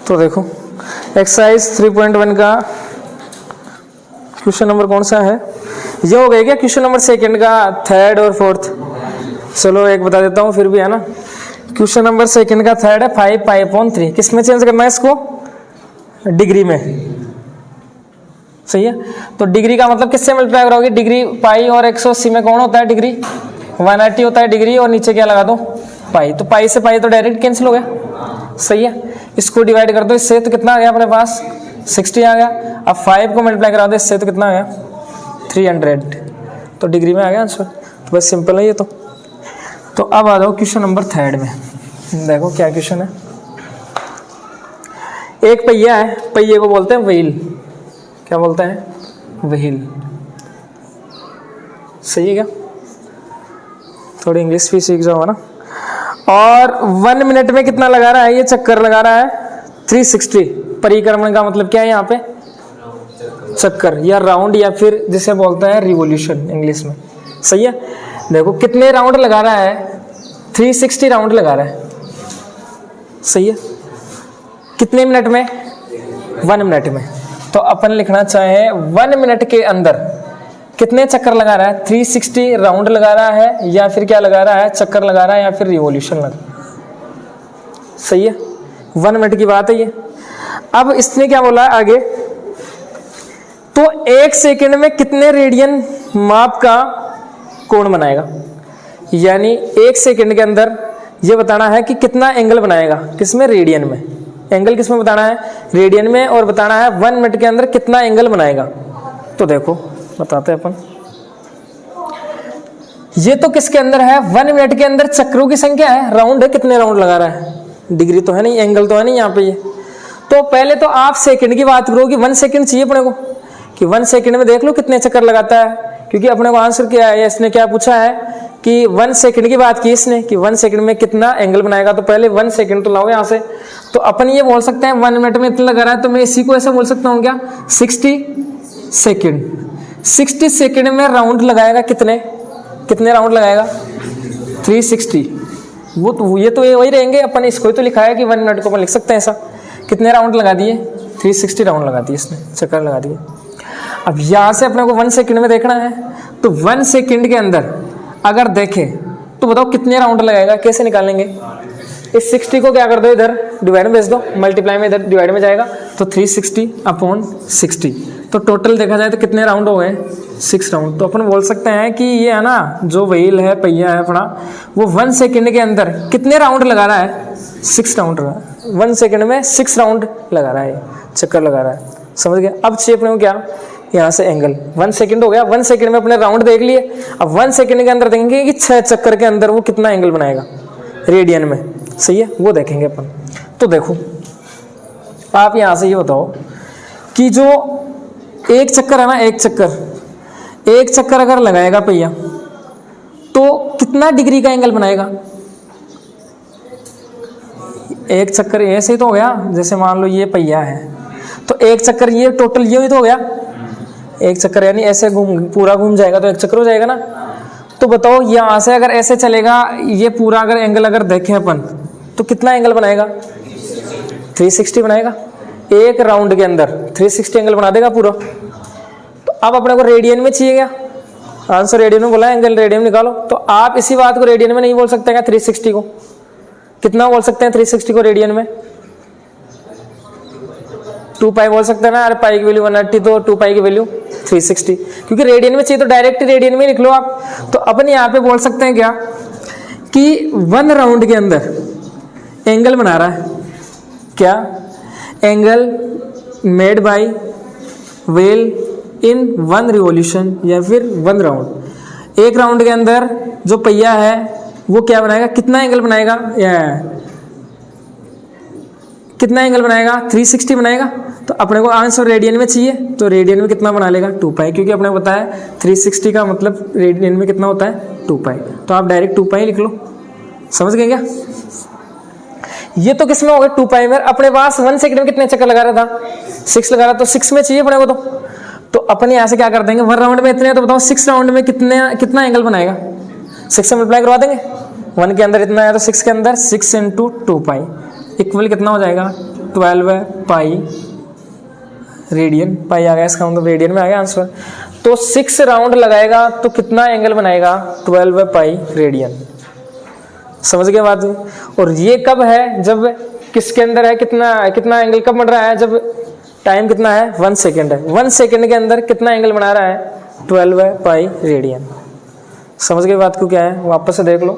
तो देखो एक्सरसाइज 3.1 का क्वेश्चन नंबर कौन सा है, ये हो गया क्या क्वेश्चन नंबर सेकंड का, थर्ड और फोर्थ। चलो एक बता देता हूँ फिर भी, है ना। क्वेश्चन नंबर सेकंड का थर्ड है 5 पाई अपॉन 3, किस में चेंज करना है इसको, डिग्री में। सही है, तो डिग्री का मतलब किससे मल्टीप्लाई करोगे, डिग्री पाई और 180 में कौन होता है डिग्री, 180 होता है डिग्री, और नीचे क्या लगा दो पाई, तो पाई से पाई तो डायरेक्ट कैंसिल हो गया। सही है, इसको डिवाइड कर दो इससे तो कितना आ गया अपने पास 60 आ गया। अब 5 को मल्टीप्लाई करा दो इससे तो कितना आ गया 300, तो डिग्री में आ गया आंसर। तो बस सिंपल है ये तो अब आ जाओ क्वेश्चन नंबर थर्ड में। देखो क्या क्वेश्चन है, एक पहिया है, पहिए को बोलते हैं व्हील, क्या बोलते हैं व्हील। सही है क्या, थोड़ी इंग्लिश भी सीख जाओ ना। और 1 मिनट में कितना लगा रहा है, ये चक्कर लगा रहा है 360। परिक्रमण का मतलब क्या है यहाँ पे, चक्कर या राउंड या फिर जिसे बोलते हैं रिवॉल्यूशन इंग्लिश में। सही है, देखो कितने राउंड लगा रहा है, 360 राउंड लगा रहा है। सही है, कितने मिनट में, 1 मिनट में। तो अपन लिखना चाहे 1 मिनट के अंदर कितने चक्कर लगा रहा है, 360 राउंड लगा रहा है या फिर क्या लगा रहा है, चक्कर लगा रहा है या फिर रिवॉल्यूशन लगा। सही है, 1 मिनट की बात है ये। अब इसने क्या बोला आगे, तो 1 सेकंड में कितने रेडियन माप का कोण बनाएगा, यानी 1 सेकंड के अंदर ये बताना है कि कितना एंगल बनाएगा, किसमें, रेडियन में। एंगल किसमें बताना है, रेडियन में, और बताना है 1 मिनट के अंदर कितना एंगल बनाएगा। तो देखो बताते हैं अपन, ये तो किसके अंदर है, 1 मिनट के अंदर चक्रों की संख्या है, राउंड है, कितने राउंड लगा रहा है, डिग्री तो है नहीं, एंगल तो है नहीं यहाँ पे ये। तो पहले तो आप सेकंड की बात करो कि 1 सेकंड चाहिए अपने को, कि 1 सेकंड में देख लो कितने चक्कर लगाता है, क्योंकि अपने को आंसर क्या है, इसने क्या पूछा है कि 1 सेकंड की बात की इसने, कि 1 सेकंड में कितना एंगल बनाएगा। तो पहले 1 सेकंड तो लाओ यहाँ से, तो अपन ये बोल सकते हैं 1 मिनट में इतना लगा रहा है, तो मैं इसी को ऐसे बोल सकता हूँ क्या, 60 सेकंड। 60 सेकंड में राउंड लगाएगा कितने राउंड लगाएगा, 360। वो तो ये वही रहेंगे, अपन इसको ही तो लिखा है कि 1 मिनट को अपन लिख सकते हैं ऐसा। कितने राउंड लगा दिए, 360 राउंड लगा दिए इसने, चक्कर लगा दिए। अब यहाँ से अपने को 1 सेकंड में देखना है, तो 1 सेकंड के अंदर अगर देखें तो बताओ कितने राउंड लगाएगा, कैसे निकालेंगे। इस 60 को क्या कर दो, इधर डिवाइड में भेज दो, मल्टीप्लाई में इधर डिवाइड में जाएगा, तो 360 अपॉन 60। तो टोटल देखा जाए तो कितने राउंड हो गए, 6 राउंड। तो अपन बोल सकते हैं कि ये है ना, जो व्हील है, पहिया है अपना, वो 1 सेकंड के अंदर कितने राउंड लगा रहा है, 6 राउंड लगा रहा है। 1 सेकंड में 6 राउंड लगा रहा है, चक्कर लगा रहा है। समझ गए। अब चाहिए अपने को क्या, यहाँ से एंगल। 1 सेकंड हो गया, 1 सेकंड में अपने राउंड देख लिए। अब 1 सेकंड के अंदर देखेंगे कि 6 चक्कर के अंदर वो कितना एंगल बनाएगा रेडियन में। सही है, वो देखेंगे अपन। तो देखो आप यहाँ से ये बताओ कि जो एक चक्कर है ना, एक चक्कर अगर लगाएगा पहिया तो कितना डिग्री का एंगल बनाएगा। एक चक्कर ऐसे ही तो हो गया, जैसे मान लो ये पहिया है, तो एक चक्कर ये टोटल ये ही तो हो गया, एक चक्कर यानी ऐसे पूरा घूम जाएगा तो एक चक्कर हो जाएगा ना। तो बताओ यहाँ से अगर ऐसे चलेगा, ये पूरा अगर एंगल अगर देखें अपन तो कितना एंगल बनाएगा, 360 बनाएगा। एक राउंड के अंदर 360 एंगल बना देगा पूरा। तो अब अपने को रेडियन में चाहिए क्या, आंसर रेडियन में बोला, एंगल रेडियन में निकालो। तो आप इसी बात को रेडियन में नहीं बोल सकते क्या, 360 को कितना बोल सकते हैं, 360 को रेडियन में 2 पाई बोल सकते हैं ना। अरे पाई की वैल्यू 180, तो 2 पाई की वैल्यू 360, क्योंकि रेडियन में चाहिए तो डायरेक्ट रेडियन में लिख लो आप। तो अपन यहाँ पे बोल सकते हैं क्या कि 1 राउंड के अंदर एंगल बना रहा है क्या, angle made by wheel in 1 revolution या फिर 1 राउंड। एक राउंड के अंदर जो पहिया है वो क्या बनाएगा, कितना एंगल बनाएगा, कितना एंगल बनाएगा, 360 बनाएगा। तो अपने को आंसर रेडियन में चाहिए, तो रेडियन में कितना बना लेगा, 2 पाई, क्योंकि अपने को पता है 360 का मतलब रेडियन में कितना होता है, 2 पाई। तो आप डायरेक्ट 2 पाई लिख लो। समझ गए क्या। ये तो किसमें हो गया, 2 पाई में। अपने पास 1 सेकंड में कितने चक्कर लगा रहा था, 6 लगा रहा, तो 6 में चाहिए अपने को। तो अपन यहाँ से क्या कर देंगे, 1 राउंड में इतने, तो बताओ 6 राउंड में कितना एंगल बनाएगा, 6 से मल्टीप्लाई करवा देंगे। 1 के अंदर इतना है तो 6 के अंदर 6 × 2 पाई इक्वल कितना हो जाएगा, 12 पाई रेडियन, पाई आ गया इसका मतलब रेडियन में आ गया आंसर। तो 6 राउंड लगाएगा तो कितना एंगल बनाएगा 12 पाई रेडियन। समझ गए बात। और ये कब है, जब किसके अंदर है, कितना एंगल कब बन रहा है, जब टाइम कितना है 1 सेकेंड है। 1 सेकेंड के अंदर कितना एंगल बना रहा है 12 पाई रेडियन। समझ गए बात को क्या है, वापस से देख लो।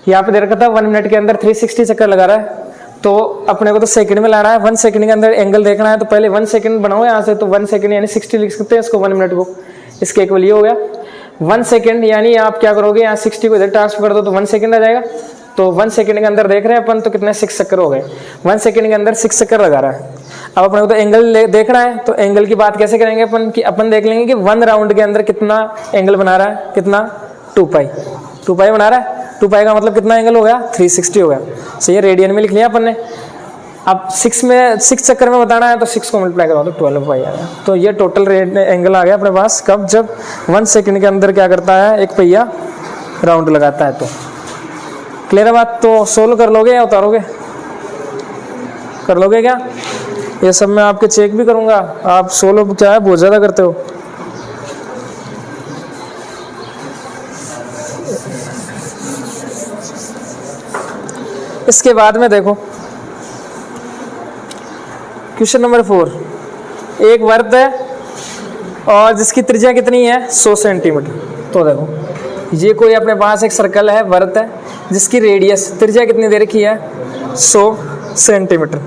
यहाँ पे दे रखा था 1 मिनट के अंदर 360 चक्कर लगा रहा है, तो अपने को तो सेकंड में लाना है। 1 सेकंड के अंदर एंगल देखना है, तो पहले 1 सेकंड बनाओ यहाँ से। तो 1 सेकंड यानी 60 लिख सकते हैं इसको, 1 मिनट को। इसके इक्वल ये हो गया 1 सेकंड, यानी आप क्या करोगे यहाँ 60 को इधर ट्रांसफर कर दो तो 1 सेकंड आ जाएगा। तो 1 सेकंड के अंदर देख रहे हैं अपन, तो कितने 6 चक्कर हो गए। 1 सेकंड के अंदर 6 चक्कर लगा रहा है। अब अपने को तो एंगल देखना है, तो एंगल की बात कैसे करेंगे अपन कि अपन देख लेंगे कि 1 राउंड के अंदर कितना एंगल बना रहा है, कितना 2 पाई बना रहा है। 2 पाई का मतलब कितना एंगल हो गया 360 हो गया। सही है, रेडियन में लिख लिया अपन ने। अब 6 चक्कर में बताना है, तो 6 को मल्टीप्लाई करो तो 12 पाई आएगा। तो ये टोटल एंगल आ गया अपने पास कब, जब 1 सेकंड के अंदर क्या करता है एक पहिया राउंड लगाता है। तो क्लियर है बात। तो सोल्व कर लोगे या उतारोगे, कर लोगे क्या? ये सब मैं आपके चेक भी करूंगा। आप सोल्व क्या है बहुत ज़्यादा करते हो। इसके बाद में देखो क्वेश्चन नंबर 4। एक वर्त है और जिसकी त्रिज्या कितनी है 100 सेंटीमीटर। तो देखो ये कोई अपने पास एक सर्कल है, वर्त है, जिसकी रेडियस त्रिज्या कितनी दे रखी है 100 सेंटीमीटर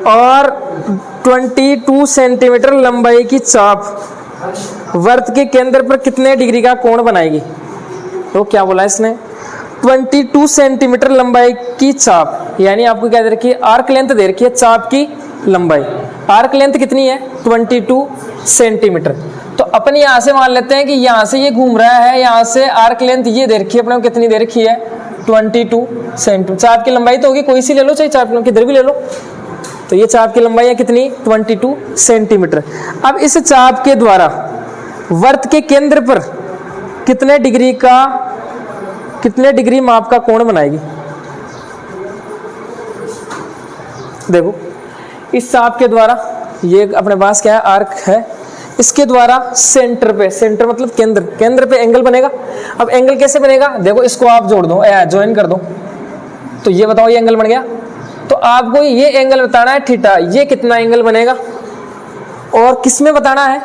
और 22 सेंटीमीटर लंबाई की चाप वर्त के केंद्र पर कितने डिग्री का कोण बनाएगी। तो क्या बोला इसने 22 सेंटीमीटर लंबाई की चाप, यानी आपको क्या दे रखी है आर्क लेंथ दे रखी है, चाप की लंबाई। आर्क लेंथ कितनी है 22 सेंटीमीटर। तो अपन यहाँ से मान लेते हैं कि यहाँ से ये घूम रहा है, यहाँ से आर्क लेंथ ये दे रखी है अपने को कितनी दे रखी है 22 सेंटीमीटर। चाप की लंबाई तो होगी, कोई सी ले लो, चाहे चाप किधर भी ले लो। तो ये चाप की लंबाई है कितनी 22 सेंटीमीटर। अब इस चाप के द्वारा वर्त के केंद्र पर कितने डिग्री माप का कोण बनाएगी। देखो इस चाप के द्वारा, ये अपने पास क्या है आर्क है, इसके द्वारा सेंटर पे, सेंटर मतलब केंद्र पे एंगल बनेगा। अब एंगल कैसे बनेगा, देखो इसको आप जोड़ दो, ज्वाइन कर दो, तो ये बताओ ये एंगल बन गया। तो आपको ये एंगल बताना है थीटा, ये कितना एंगल बनेगा और किस में बताना है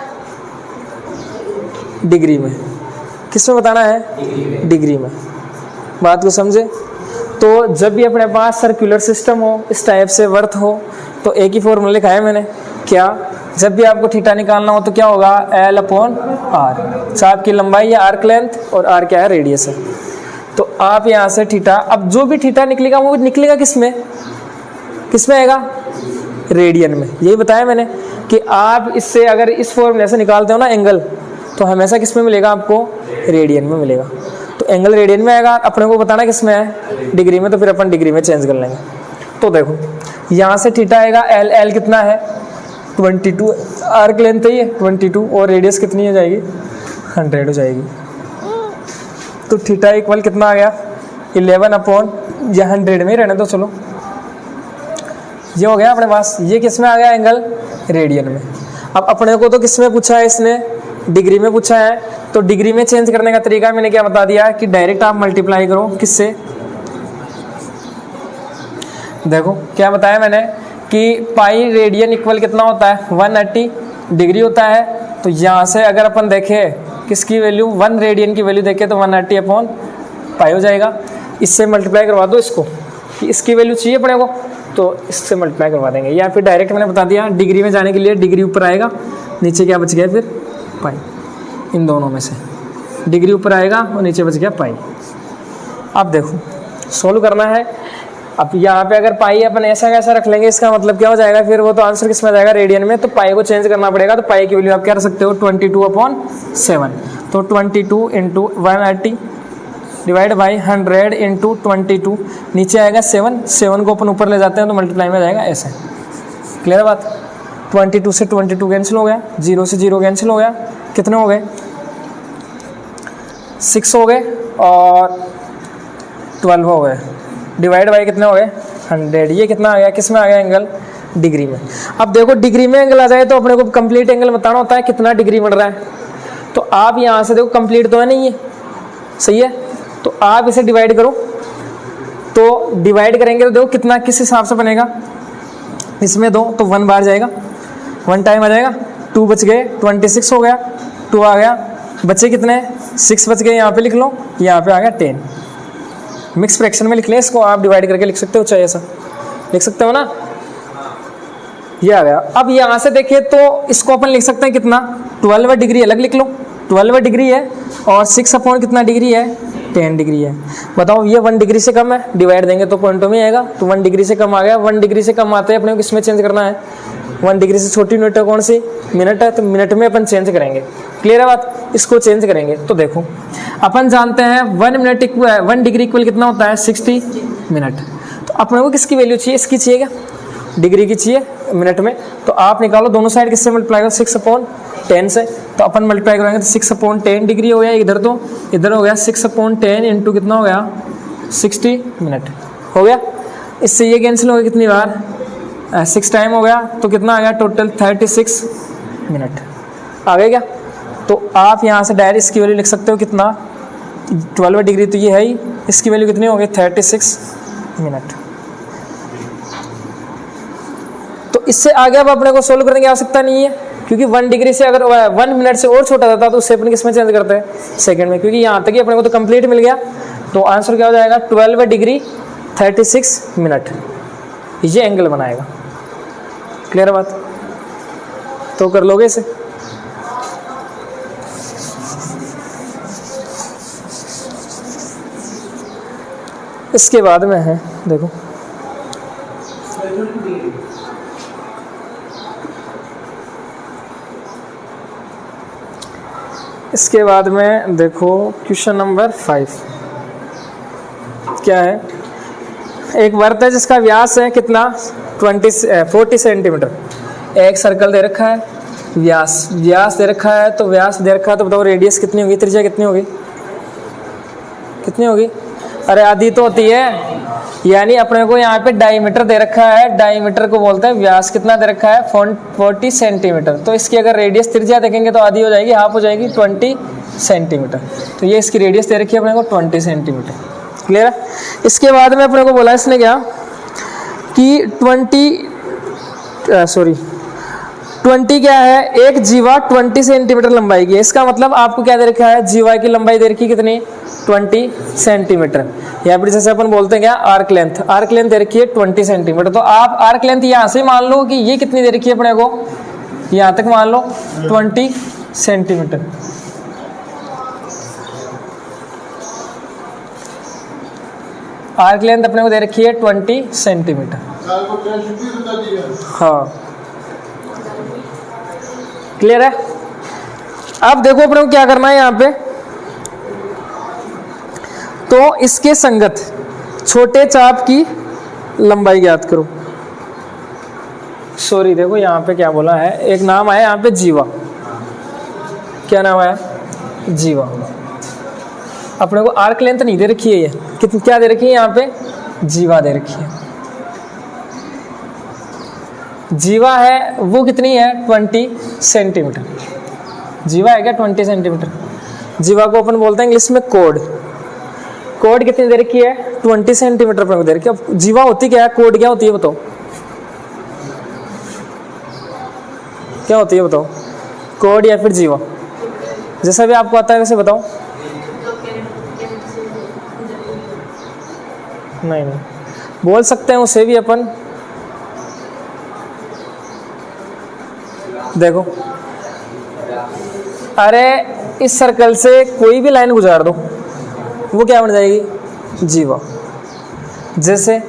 डिग्री में। किस में बताना है डिग्री में। बात को समझे। तो जब भी अपने पास सर्कुलर सिस्टम हो, इस टाइप से वर्त हो, तो एक ही फॉर्मूला लिखा है मैंने, क्या जब भी आपको थीटा निकालना हो तो क्या होगा L/R, चाप की लंबाई या आर्क लेंथ, और R क्या है रेडियस है। तो आप यहाँ से थीटा, अब जो भी थीटा निकलेगा वो निकलेगा किस में आएगा रेडियन में। यही बताया मैंने कि आप इससे अगर इस फॉर्मूले से निकालते हो ना एंगल, तो हमेशा किस में मिलेगा आपको रेडियन में मिलेगा। तो एंगल रेडियन में आएगा, अपने को बताना किस में है डिग्री में, तो फिर अपन डिग्री में चेंज कर लेंगे। तो देखो यहाँ से थीटा आएगा L कितना है 22, आर्क लेंथ है ये 22, और रेडियस कितनी हो जाएगी 100 हो जाएगी। तो थीटा इक्वल कितना आ गया 11/100 में ही रहने दो। चलो ये हो गया अपने पास, ये किस में आ गया एंगल रेडियन में। अब अपने को तो किस में पूछा है इसने डिग्री में पूछा है, तो डिग्री में चेंज करने का तरीका मैंने क्या बता दिया कि डायरेक्ट आप मल्टीप्लाई करो किससे। देखो क्या बताया मैंने कि पाई रेडियन इक्वल कितना होता है 180 डिग्री होता है। तो यहाँ से अगर अपन देखें किसकी वैल्यू 1 रेडियन की वैल्यू देखें तो 180/पाई हो जाएगा। इससे मल्टीप्लाई करवा दो इसको कि इसकी वैल्यू चाहिए अपने को, तो इससे मल्टीप्लाई करवा देंगे। या फिर डायरेक्ट मैंने बता दिया डिग्री में जाने के लिए डिग्री ऊपर आएगा, नीचे क्या बच गया फिर पाई, इन दोनों में से डिग्री ऊपर आएगा और नीचे बच गया पाई। अब देखो सोल्व करना है। अब यहाँ पे अगर पाई अपन ऐसा कैसा रख लेंगे, इसका मतलब क्या हो जाएगा फिर वो तो आंसर किस में आ जाएगा रेडियन में। तो पाई को चेंज करना पड़ेगा, तो पाई की वैल्यू आप क्या रख सकते हो 22/7। तो 22 × 180 डिवाइड बाई 100 × 22, नीचे आएगा 7 को अपन ऊपर ले जाते हैं तो मल्टीप्लाई में जाएगा ऐसे। क्लियर बात। 22 से 22 कैंसिल हो गया, 0 से 0 कैंसिल हो गया, कितने हो गए 6 हो गए और 12 हो गए, डिवाइड बाई कितने हो गए 100। ये कितना आ गया, किस में आ गया एंगल, डिग्री में। अब देखो डिग्री में एंगल आ जाए तो अपने को कंप्लीट एंगल बताना होता है कितना डिग्री बन रहा है। तो आप यहाँ से देखो कंप्लीट तो है नहीं, ये सही है, तो आप इसे डिवाइड करो। तो डिवाइड करेंगे तो देखो कितना किस हिसाब से बनेगा, इसमें 2 तो 1 बार जाएगा, 1 टाइम आ जाएगा, 2 बच गए, 26 हो गया, 2 आ गया, बचे कितने 6 बच गए, यहाँ पे लिख लो, यहाँ पे आ गया 10। मिक्स फ्रैक्शन में लिख लें इसको, आप डिवाइड करके लिख सकते हो, चाहे ऐसा लिख सकते हो ना, ये आ गया। अब यहाँ से देखें तो इसको अपन लिख सकते हैं कितना, 12 डिग्री अलग लिख लो, 12 डिग्री है और 6 अपॉन कितना डिग्री है, 10 डिग्री है। बताओ ये 1 डिग्री से कम है, डिवाइड देंगे तो पॉइंटों में आएगा, तो 1 डिग्री से कम आ गया। 1 डिग्री से कम आते हैं अपने को किसमें चेंज करना है, 1 डिग्री से छोटी यूनिट कौन सी, मिनट है, तो मिनट में अपन चेंज करेंगे। क्लियर है बात, इसको चेंज करेंगे। तो देखो अपन जानते हैं 1 डिग्री इक्वल कितना होता है, 60 मिनट। तो अपने को किसकी वैल्यू चाहिए, इसकी चाहिए क्या, डिग्री की चाहिए मिनट में। तो आप निकालो दोनों साइड किससे मल्टीप्लाई करो, 6/10 से। तो अपन मल्टीप्लाई करेंगे तो 6/10 डिग्री हो गया, इधर तो इधर हो गया 6/10 इंटू कितना हो गया, 60 मिनट हो गया। इससे ये कैंसिल हो गया कितनी बार, 6 टाइम हो गया, तो कितना आ गया टोटल 36 मिनट आ गया क्या। तो आप यहाँ से डायरेक्ट इसकी वैल्यू लिख सकते हो कितना, 12 डिग्री तो ये है ही, इसकी वैल्यू कितनी हो गई 36 मिनट। तो इससे आगे अब अपने को सोल्व करने की आवश्यकता नहीं है, क्योंकि 1 डिग्री से अगर 1 मिनट से और छोटा रहता तो उससे अपन किसमें चेंज करते हैं, सेकंड में, क्योंकि यहाँ तक ही अपने को तो कंप्लीट मिल गया। तो आंसर क्या हो जाएगा, 12 डिग्री 36 मिनट ये एंगल बनाएगा। क्लियर बात, तो कर लोगे इसे। इसके बाद में है देखो, इसके बाद में देखो क्वेश्चन नंबर 5 क्या है। एक वृत्त है जिसका व्यास है कितना 40 सेंटीमीटर। एक सर्कल दे रखा है, व्यास दे रखा है, तो व्यास दे रखा है तो बताओ रेडियस कितनी होगी, त्रिज्या कितनी होगी, कितनी होगी, अरे आधी तो होती है। यानी अपने को यहाँ पे डायमीटर दे रखा है, डायमीटर को बोलते हैं व्यास, कितना दे रखा है 40 सेंटीमीटर। तो इसकी अगर रेडियस त्रिज्या देखेंगे तो आधी हो जाएगी, हाफ हो जाएगी 20 सेंटीमीटर। तो ये इसकी रेडियस दे रखी है अपने को 20 सेंटीमीटर। क्लियर है। इसके बाद में अपने को बोला इसने क्या कि 20 क्या है, एक जीवा 20 सेंटीमीटर लंबाई की है। इसका मतलब आपको क्या दे रखा है, जीवा की लंबाई दे रखी है कितनी 20 सेंटीमीटर। या फिर जैसे अपन बोलते हैं क्या आर्क लेंथ दे रखी है 20 सेंटीमीटर। तो आप आर्क लेंथ यहाँ से मान लो कि ये कितनी दे रखी है अपने को, यहाँ तक मान लो 20 सेंटीमीटर। आर्क लेंथ अपने को दे रखी है 20 सेंटीमीटर। हाँ क्लियर है। अब देखो अपने को क्या करना है यहाँ पे, तो इसके संगत छोटे चाप की लंबाई ज्ञात करो। सॉरी देखो यहाँ पे क्या बोला है, एक नाम आया यहाँ पे जीवा, क्या नाम आया जीवा। अपने को आर्क लेंथ नहीं दे रखी है, ये कितनी क्या दे रखी है यहाँ पे, जीवा दे रखी है। जीवा है वो कितनी है 20 सेंटीमीटर। जीवा है क्या 20 सेंटीमीटर। जीवा को अपन बोलते हैं इंग्लिश में कोड कितनी दे रखी है 20 सेंटीमीटर पर दे रखी है। अब जीवा होती क्या है, कोड क्या होती है बताओ, क्या होती है बताओ, कोड या फिर जीवा, जैसा भी आपको आता है वैसे बताओ। नहीं बोल सकते हैं उसे भी अपन। देखो अरे इस सर्कल से कोई भी लाइन गुजार दो, वो क्या बन जाएगी जीवा। जैसे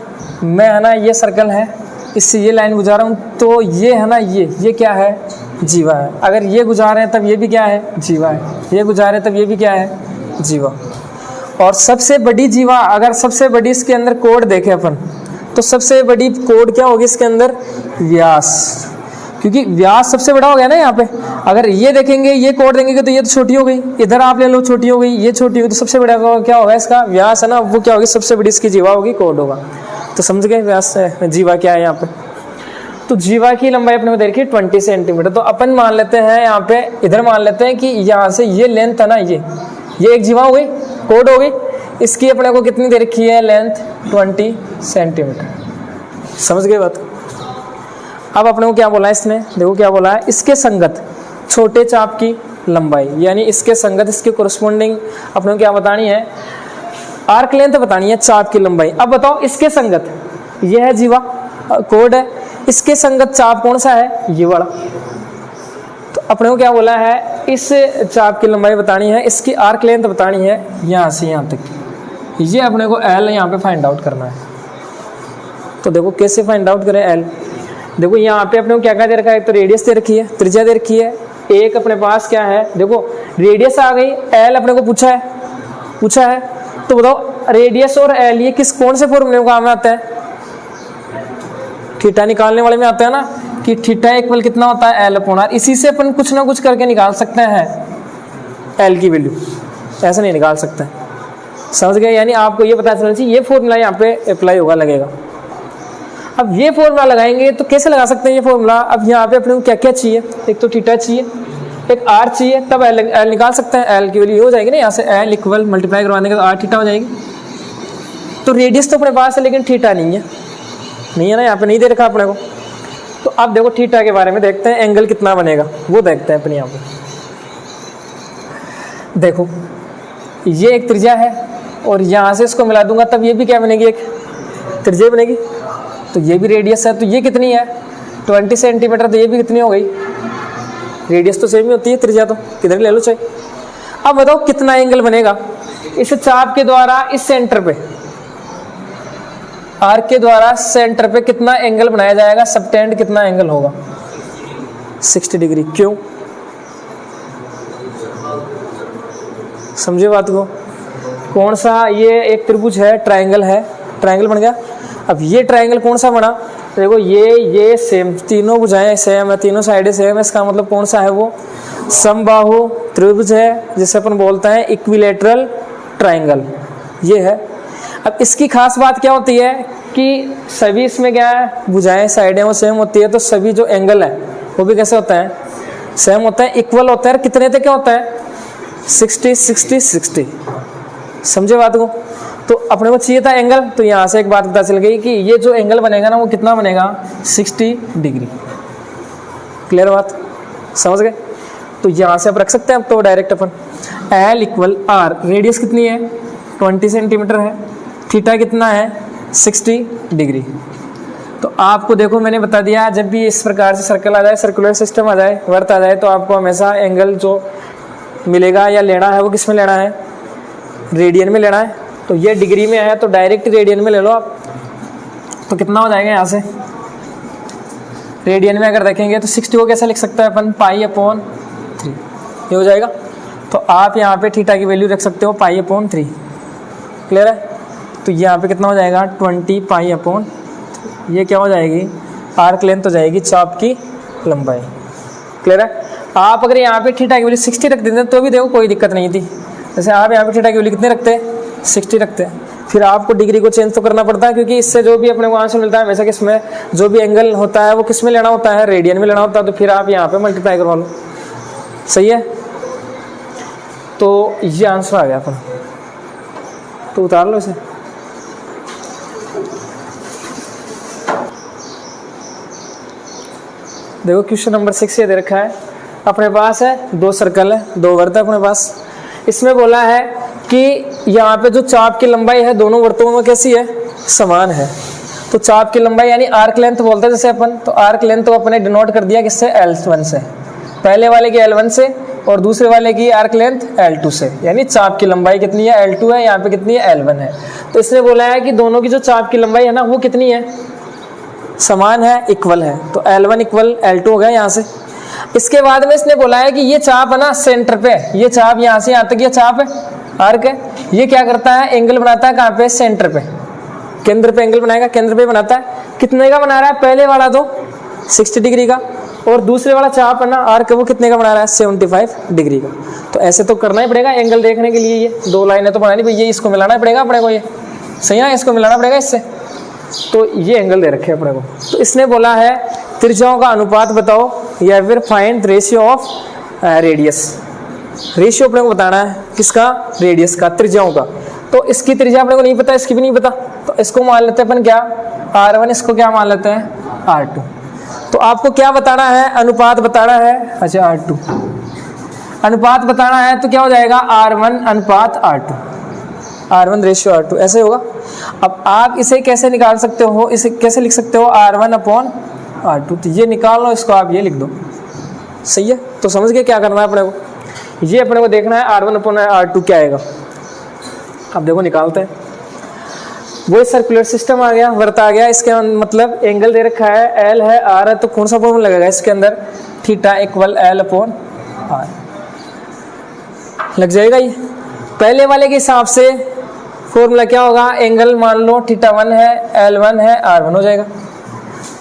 मैं है ना ये सर्कल है, इससे ये लाइन गुजारा हूँ, तो ये है ना ये क्या है जीवा है। अगर ये गुजारे हैं तब ये भी क्या है जीवा है, ये गुजारे तब ये भी क्या है जीवा। और सबसे बड़ी जीवा, अगर सबसे बड़ी इसके अंदर कोड देखें अपन, तो सबसे बड़ी कोड क्या होगी इसके अंदर, व्यास, क्योंकि व्यास सबसे बड़ा हो गया ना यहाँ पे। अगर ये देखेंगे, ये कोड देंगे तो ये तो छोटी हो गई, इधर आप ले लो छोटी हो गई, ये छोटी हो गई, तो सबसे बड़ा क्या होगा इसका व्यास है ना, वो क्या होगी सबसे बड़ी इसकी जीवा होगी, कोड होगा। तो समझ गए व्यास जीवा क्या है यहाँ पे। तो जीवा की लंबाई अपने को दे रखी है 20 सेंटीमीटर। तो अपन मान लेते हैं यहाँ पे, इधर मान लेते हैं कि यहाँ से ये लेंथ है ना, ये एक जीवा हो गई, कोड हो गई, इसकी अपने को कितनी दे रखी है लेंथ 20 सेंटीमीटर। समझ गए बात। अब अपने को क्या बोला है इसने, देखो क्या बोला है, इसके संगत छोटे चाप की लंबाई, यानी इसके संगत, इसके कोरस्पोंडिंग अपने को क्या बतानी है, आर्क लेंथ बतानी है चाप की लंबाई। अब बताओ इसके संगत, ये है जीवा कोड है, इसके संगत चाप कौन सा है, ये वाला। तो अपने को क्या बोला है, इस चाप की लंबाई बतानी है, इसकी आर्क लेंथ बतानी है यहाँ से यहाँ तक की। ये अपने को एल यहाँ पे फाइंड आउट करना है। तो देखो कैसे फाइंड आउट करें एल। देखो यहाँ पे अपने को क्या क्या दे रखा है, तो रेडियस दे रखी है, त्रिज्या दे रखी है, एक अपने पास क्या है, देखो रेडियस आ गई, एल अपने को पूछा है। तो बताओ रेडियस और एल ये किस कौन से फॉर्मूले में काम में आता है, थीटा निकालने वाले में आता है ना, कि थीटा इक्वल कितना होता है एल अपॉन आर। इसी से अपन कुछ ना कुछ करके निकाल सकते हैं एल की वैल्यू, ऐसे नहीं निकाल सकते। समझ गए, यानी आपको ये पता चलना चाहिए ये फॉर्मूला यहाँ पे अप्लाई होगा, लगेगा। अब ये फॉर्मूला लगाएंगे तो कैसे लगा सकते हैं ये फॉर्मूला। अब यहाँ पे अपने को क्या क्या चाहिए, एक तो थीटा चाहिए, एक आर चाहिए, तब एल निकाल सकते हैं। एल की वैल्यू हो जाएगी ना, यहाँ से एल इक्वल मल्टीप्लाई करवाने के तो आर थीटा हो जाएगी। तो रेडियस तो अपने पास है लेकिन थीटा नहीं है ना, यहाँ पे नहीं दे रखा अपने को। तो अब देखो थीटा के बारे में देखते हैं, एंगल कितना बनेगा वो देखते हैं अपने यहाँ पे। देखो ये एक त्रिज्या है और यहाँ से इसको मिला दूंगा तब ये भी क्या बनेगी, एक त्रिज्या बनेगी। तो ये भी रेडियस है, तो ये कितनी है 20 सेंटीमीटर, तो ये भी कितनी हो गई, रेडियस तो सेम ही होती है, त्रिज्या तो किधर ले लो चाहिए। अब बताओ कितना एंगल बनेगा इस चाप के द्वारा, इस सेंटर पे आर्क के द्वारा सेंटर पे कितना एंगल बनाया जाएगा, सबटेंड कितना एंगल होगा 60 डिग्री। क्यों, समझे बात को। कौन सा, ये एक त्रिभुज है, ट्रायंगल है, ट्रायंगल बन गया। अब ये ट्रायंगल कौन सा बना, देखो ये सेम, तीनों भुजाएं सेम है, तीनों साइडें सेम है, इसका मतलब कौन सा है वो समबाहु त्रिभुज है, जिसे अपन बोलते हैं इक्विलेटरल ट्रायंगल, ये है। अब इसकी खास बात क्या होती है कि सभी इसमें क्या है, भुजाएं साइडें वो सेम होती है, तो सभी जो एंगल है वो भी कैसे होता है, सेम होता है, इक्वल होता है। कितने तक क्या होता है 60 60 60। समझे बात को। तो अपने को चाहिए था एंगल, तो यहाँ से एक बात पता चल गई कि ये जो एंगल बनेगा ना वो कितना बनेगा 60 डिग्री। क्लियर बात, समझ गए। तो यहाँ से आप रख सकते हैं अब तो डायरेक्ट अपन एल इक्वल आर, रेडियस कितनी है 20 सेंटीमीटर है, थीटा कितना है 60 डिग्री। तो आपको देखो मैंने बता दिया, जब भी इस प्रकार से सर्कल आ जाए, सर्कुलर सिस्टम आ जाए, वर्त आ जाए, तो आपको हमेशा एंगल जो मिलेगा या लेना है वो किस में लेना है, रेडियन में लेना है। तो ये डिग्री में है तो डायरेक्ट रेडियन में ले लो आप। तो कितना हो जाएगा यहाँ से, रेडियन में अगर देखेंगे तो 60 को कैसे लिख सकते हैं अपन, पाई अपॉन 3, ये हो जाएगा। तो आप यहाँ पे थीटा की वैल्यू रख सकते हो पाई अपॉन 3। क्लियर है। तो यहाँ पे कितना हो जाएगा 20 पाई अपॉन, ये क्या हो जाएगी आर्क लेंथ हो जाएगी चाप की लंबाई। क्लियर है। आप अगर यहाँ पे थीटा की वैल्यू 60 रख देते तो भी देखो कोई दिक्कत नहीं थी। जैसे आप यहाँ पे थीटा की वैल्यू कितने रखते हैं 60 रखते हैं, फिर आपको डिग्री को चेंज तो करना पड़ता है, क्योंकि इससे जो भी अपने को आंसर मिलता है हमेशा किसमें, जो भी एंगल होता है वो किस में लेना होता है, रेडियन में लेना होता है। तो फिर आप यहाँ पे मल्टीप्लाई करवा लो, सही है। तो ये आंसर आ गया अपना, तो उतार लो इसे। देखो क्वेश्चन नंबर 6 ये दे रखा है, अपने पास है 2 सर्कल है, 2 वर्त है अपने पास। इसमें बोला है कि यहाँ पे जो चाप की लंबाई है दोनों वर्तों में कैसी है, समान है। तो चाप की लंबाई यानी आर्क लेंथ बोलते हैं जैसे अपन, तो आर्क लेंथ को अपने डिनोट कर दिया किससे, L1 से, पहले वाले की L1 से और दूसरे वाले की आर्क लेंथ L2 से। यानी चाप की लंबाई कितनी है L2 है, यहाँ पे कितनी है L1 है। तो इसने बोला है कि दोनों की जो चाप की लंबाई है ना वो कितनी है, समान है, इक्वल है। तो L1 इक्वल L2 हो गया यहाँ से। इसके बाद में इसने बोला है कि ये चाप है ना सेंटर पे, ये चाप यहाँ से यहाँ तक ये चाप है आर्क है, ये क्या करता है एंगल बनाता है कहाँ पे, सेंटर पे, केंद्र पे एंगल बनाएगा, केंद्र पे बनाता है। कितने का बना रहा है, पहले वाला तो 60 डिग्री का, और दूसरे वाला चाप है ना आर्क वो कितने का बना रहा है 75 डिग्री का। तो ऐसे तो करना ही पड़ेगा एंगल देखने के लिए, ये 2 लाइनें तो बनानी पड़ेगी, इसको मिलाना पड़ेगा अपने को, ये सही है, इसको मिलाना पड़ेगा इससे। तो ये एंगल दे रखे अपने को। तो इसने बोला है त्रिज्याओं का अनुपात बताओ या फिर find ratio of radius. Ratio अपने को बताना है किसका, रेडियस का, त्रिज्याओं का। तो इसकी त्रिज्या अपने को नहीं पता, इसकी भी नहीं पता, तो इसको मान लेते हैं अपन क्या, R1, इसको क्या मान लेते हैं R2। तो आपको क्या बताना है, अनुपात बताना है, अच्छा R2 अनुपात बताना है, तो क्या हो जाएगा R1 अनुपात R2, R1 रेशियो R2 ऐसे होगा। अब आप इसे कैसे निकाल सकते हो, इसे कैसे लिख सकते हो, R1 अपॉन R2, तो ये निकाल लो, इसको आप ये लिख दो, सही है। तो समझ गए क्या करना है अपने को, ये अपने को देखना है R1 अपॉन R2 क्या आएगा। अब देखो निकालते हैं, वो सर्कुलर सिस्टम आ गया, वृत्त आ गया, इसके मतलब एंगल दे रखा है, L है, R है, तो कौन सा फॉर्मूला लगेगा इसके अंदर, theta equal L upon R लग जाएगा। ये पहले वाले के हिसाब से फॉर्मूला क्या होगा, एंगल मान लो थीटा 1 है, L1 है, R1 हो जाएगा।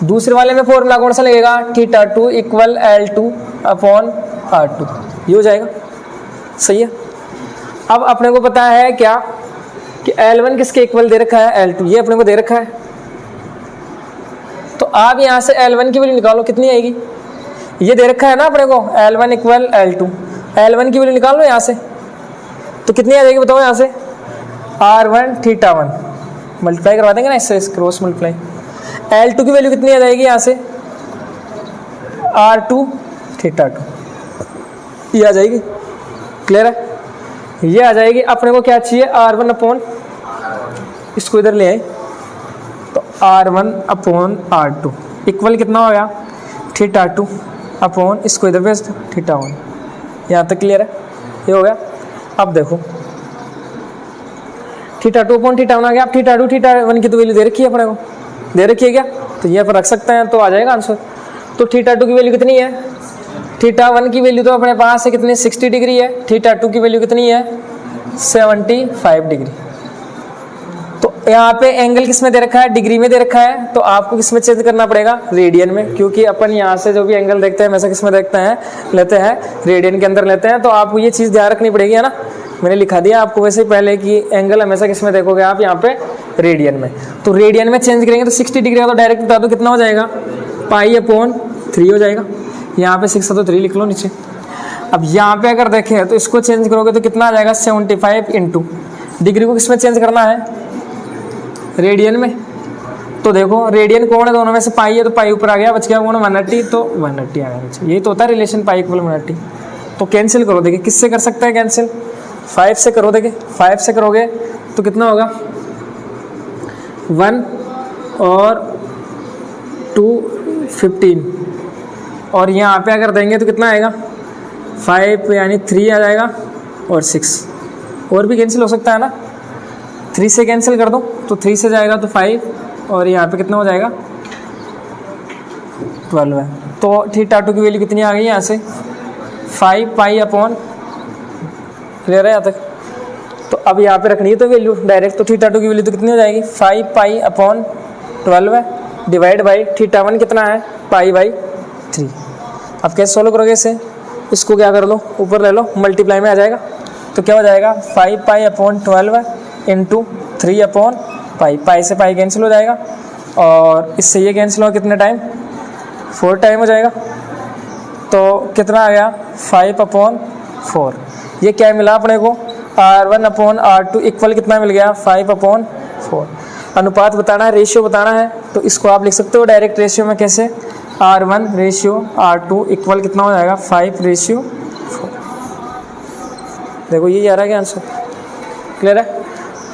दूसरे वाले में फॉर्मूला कौन सा लगेगा, theta 2 equal L2 upon R2, ये हो जाएगा, सही है। अब अपने को पता है क्या कि L1 किसके इक्वल दे रखा है, L2, ये अपने को दे रखा है। तो आप यहाँ से L1 की वैल्यू निकालो, कितनी आएगी, ये दे रखा है ना अपने को, L1 इक्वल L2, L1 की वैल्यू निकाल लो यहाँ से, तो कितनी आ जाएगी बताओ यहाँ से, R1 थीटा 1 मल्टीप्लाई करवा देंगे ना इससे, क्रॉस मल्टीप्लाई। L2 की वैल्यू कितनी आ जाएगी यहाँ से, R2 थीटा 2, ये आ जाएगी, क्लियर है, ये आ जाएगी। अपने को क्या चाहिए, R1 अपॉन, इसको इधर ले आए, तो R1 अपॉन R2 इक्वल कितना हो गया, थीटा 2 अपॉन, इसको इधर भेज दो, थीटा 1। यहाँ तक क्लियर है, ये हो गया। अब देखो थीटा 2 अपॉन थीटा 1 आ गया। अब थीटा 2 थीटा 1 की तो वैल्यू दे रखी है अपने को, दे रखी है क्या, तो ये पर रख सकते हैं, तो आ जाएगा आंसर। तो थीटा 2 की वैल्यू कितनी है, थीटा 1 की वैल्यू तो अपने पास है कितनी, 60 डिग्री है, थीटा 2 की वैल्यू कितनी है, 75 डिग्री। तो यहाँ पे एंगल किस में दे रखा है, डिग्री में दे रखा है, तो आपको किस में चेंज करना पड़ेगा, रेडियन में, क्योंकि अपन यहाँ से जो भी एंगल देखते हैं हमेशा किस में देखते हैं, लेते हैं रेडियन के अंदर लेते हैं। तो आपको ये चीज़ ध्यान रखनी पड़ेगी, है ना, मैंने लिखा दिया आपको वैसे ही पहले कि एंगल हमेशा किस में देखोगे आप, यहाँ पे रेडियन में। तो रेडियन में चेंज करेंगे तो 60 डिग्री का तो डायरेक्ट बता दो कितना हो जाएगा, π/3 हो जाएगा। यहाँ पे 6 तो 3 लिख लो नीचे। अब यहाँ पे अगर देखें तो इसको चेंज करोगे तो कितना आ जाएगा, 75 इंटू डिग्री को किस में चेंज करना है, रेडियन में। तो देखो रेडियन कौन है दोनों में से, पाई है, तो पाई ऊपर आ गया, बच गया कौन, 180, तो 180 आ गया नीचे। यही तो होता है रिलेशन, पाई इक्वल 180। तो कैंसिल करो, देखिए किससे कर सकते हैं कैंसिल, 5 से करो, देखिए 5 से करोगे तो कितना होगा, 1 और 2 15, और यहाँ पे अगर देंगे तो कितना आएगा, 5 यानी 3 आ जाएगा, और 6 और भी कैंसिल हो सकता है ना, 3 से कैंसिल कर दो, तो 3 से जाएगा तो 5, और यहाँ पे कितना हो जाएगा, 12 है। तो थीटा 2 की वैल्यू कितनी आ गई यहाँ से, 5 π/, क्लियर है यहाँ तक। तो अब यहाँ पे रखनी है तो वैल्यू डायरेक्ट, तो थीटा 2 की वैल्यू तो कितनी हो जाएगी, 5 π/12 है, डिवाइड बाई थीटा 1 कितना है, π/3। अब कैसे सोल्व करोगे इसे, इसको क्या कर लो, ऊपर ले लो, मल्टीप्लाई में आ जाएगा, तो क्या हो जाएगा, 5 π/12 इंटू 3/π, पाई से पाई कैंसिल हो जाएगा, और इससे ये कैंसिल हो कितने टाइम, 4 टाइम हो जाएगा। तो कितना आ गया, 5/4। ये क्या मिला अपने को, R1/R2 इक्वल कितना मिल गया, 5/4। अनुपात बताना है, रेशियो बताना है, तो इसको आप लिख सकते हो डायरेक्ट रेशियो में, कैसे, R1 रेशियो R2 इक्वल कितना हो जाएगा, 5/4। देखो ये आ रहा है क्या आंसर, क्लियर है,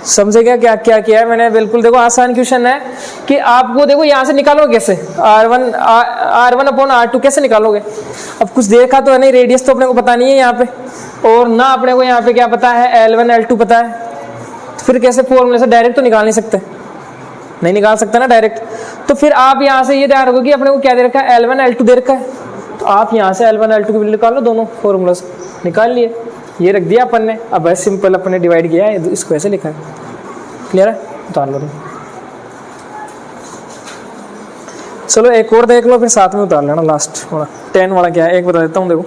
समझेगा क्या क्या किया है मैंने, बिल्कुल देखो आसान क्वेश्चन है कि आपको देखो यहाँ से निकालोगे कैसे, R1/R2 कैसे निकालोगे। अब कुछ देखा तो है नहीं, रेडियस तो अपने को पता नहीं है यहाँ पे, और ना अपने को यहाँ पे क्या पता है, L1 L2 पता है, तो फिर कैसे फॉर्मूले से डायरेक्ट तो निकाल नहीं सकते, नहीं निकाल सकते ना डायरेक्ट। तो फिर आप यहाँ से ये ध्यान रखो कि अपने को क्या दे रखा है, L1 L2 दे रखा है, तो आप यहाँ से L1 L2 की वैल्यू निकाल लो, दोनों फॉर्मूला से निकाल लिए, ये रख दिया अपन ने। अब बस सिंपल अपन ने डिवाइड किया है, इसको ऐसे लिखा है, क्लियर है, उतार लो। चलो एक और देख लो, फिर साथ में उतार लेना लास्ट वाला, 10 वाला क्या है एक बता देता हूँ। देखो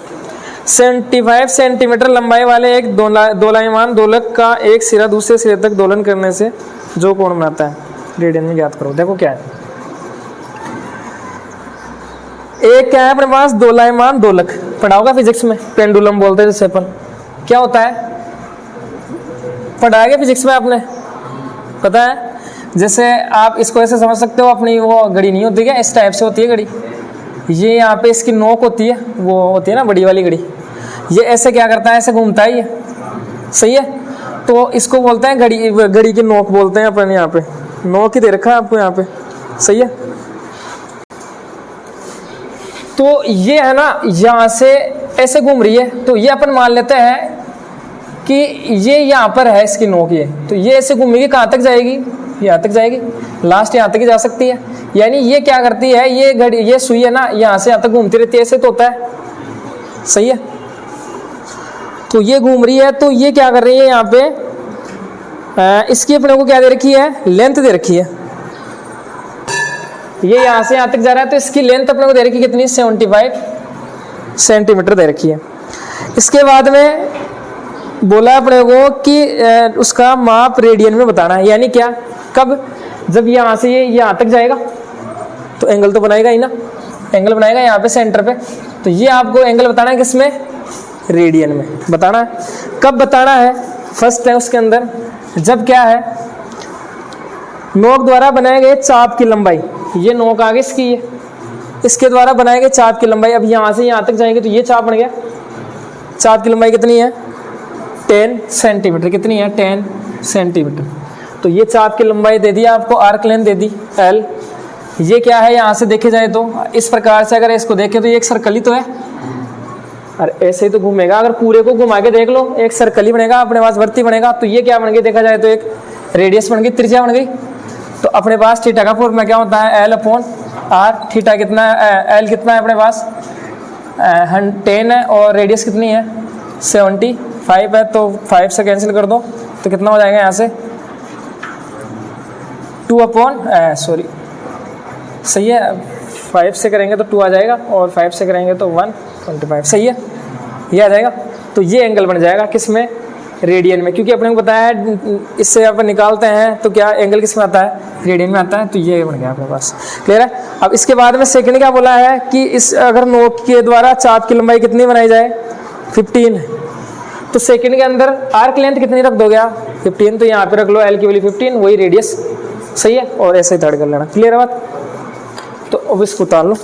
75 सेंटीमीटर लंबाई वाले एक दोलायमान दोलक का एक सिरा दूसरे सिरे तक दोलन करने से जो कोण बनाता है, रेडियन में ज्ञात करो। देखो क्या है, एक क्या है अपने पास, दोलायमान दोलक, पढ़ा होगा फिजिक्स में, पेंडुलम बोलते हैं जिसे अपन। क्या होता है, पढ़ाया फिजिक्स में आपने, पता है? जैसे आप इसको ऐसे समझ सकते हो, अपनी वो घड़ी नहीं होती क्या, इस टाइप से होती है घड़ी, ये यहाँ पे इसकी नोक होती है, वो होती है ना बड़ी वाली घड़ी, ये ऐसे क्या करता है, ऐसे घूमता है ये, सही है? तो इसको बोलते हैं घड़ी, घड़ी की नोक बोलते हैं अपन, यहाँ पे नोक ही दे रखा है आपको यहाँ पे, सही है? तो ये है ना, यहाँ से ऐसे घूम रही है, तो ये अपन मान लेते हैं कि ये यहाँ पर है इसकी नोक, ये तो ये ऐसे घूमेगी, कहाँ तक जाएगी, यहाँ तक जाएगी, लास्ट यहाँ तक ही जा सकती है। यानी ये क्या करती है, ये घड़ी, ये सुई है ना, यहाँ से यहाँ तक घूमती रहती है, ऐसे तो होता है, सही है? तो ये घूम रही है, तो ये क्या कर रही है यहाँ पे, इसकी अपने को क्या दे रखी है, लेंथ दे रखी है, ये यहाँ से यहाँ तक जा रहा है, तो इसकी लेंथ अपने को दे रखी कितनी, 75 सेंटीमीटर दे रखी है। इसके बाद में बोला अपने को कि उसका माप रेडियन में बताना है, यानी क्या, कब, जब यहाँ से ये यहाँ तक जाएगा तो एंगल तो बनाएगा ही ना, एंगल बनाएगा यहाँ पे सेंटर पे, तो ये आपको एंगल बताना है किसमें, रेडियन में बताना है। कब बताना है, फर्स्ट है उसके अंदर, जब क्या है, नोक द्वारा बनाए गए चाप की लंबाई, ये नोक आगे इसकी है, इसके द्वारा बनाए गए चाप की लंबाई, अब यहाँ से यहाँ तक जाएंगे तो ये चाप बन गया, चाप की लंबाई कितनी है, 10 सेंटीमीटर, कितनी है, 10 सेंटीमीटर। तो ये चाप की लंबाई दे दी आपको, आर्क लेंथ दे दी L। ये क्या है, यहाँ से देखे जाए तो इस प्रकार से अगर इसको देखें तो ये एक सर्कल ही तो है, और ऐसे ही तो घूमेगा, अगर पूरे को घुमा के देख लो एक सर्कल ही बनेगा अपने पास, वर्ती बनेगा। तो ये क्या बन गई, देखा जाए तो एक रेडियस बन गई, त्रिज्या बन गई। तो अपने पास थीटा का फॉर्मूला क्या होता है, L/R, थीटा कितना है, L कितना है अपने पास 10 है, और रेडियस कितनी है 75 है, तो 5 से कैंसिल कर दो तो कितना हो जाएगा यहाँ से 2 सही है, 5 से करेंगे तो 2 आ जाएगा, और 5 से करेंगे तो 125, सही है, ये आ जाएगा। तो ये एंगल बन जाएगा किसमें, रेडियन में, क्योंकि अपने को बताया है इससे अपन निकालते हैं तो क्या एंगल किस में आता है, रेडियन में आता है। तो ये बन गया अपने पास, क्लियर है? अब इसके बाद में सेकंड क्या बोला है कि इस अगर नोक के द्वारा चाप की लंबाई कितनी बनाई जाए, 15, तो सेकंड के अंदर आर्क लेंथ कितनी रख दोगे आप, 15, तो यहाँ पे रख लो L की वैल्यू 15, वही रेडियस, सही है? और ऐसे ही थर्ड कर लेना, क्लियर है बात? तो अब इसको उतार लो।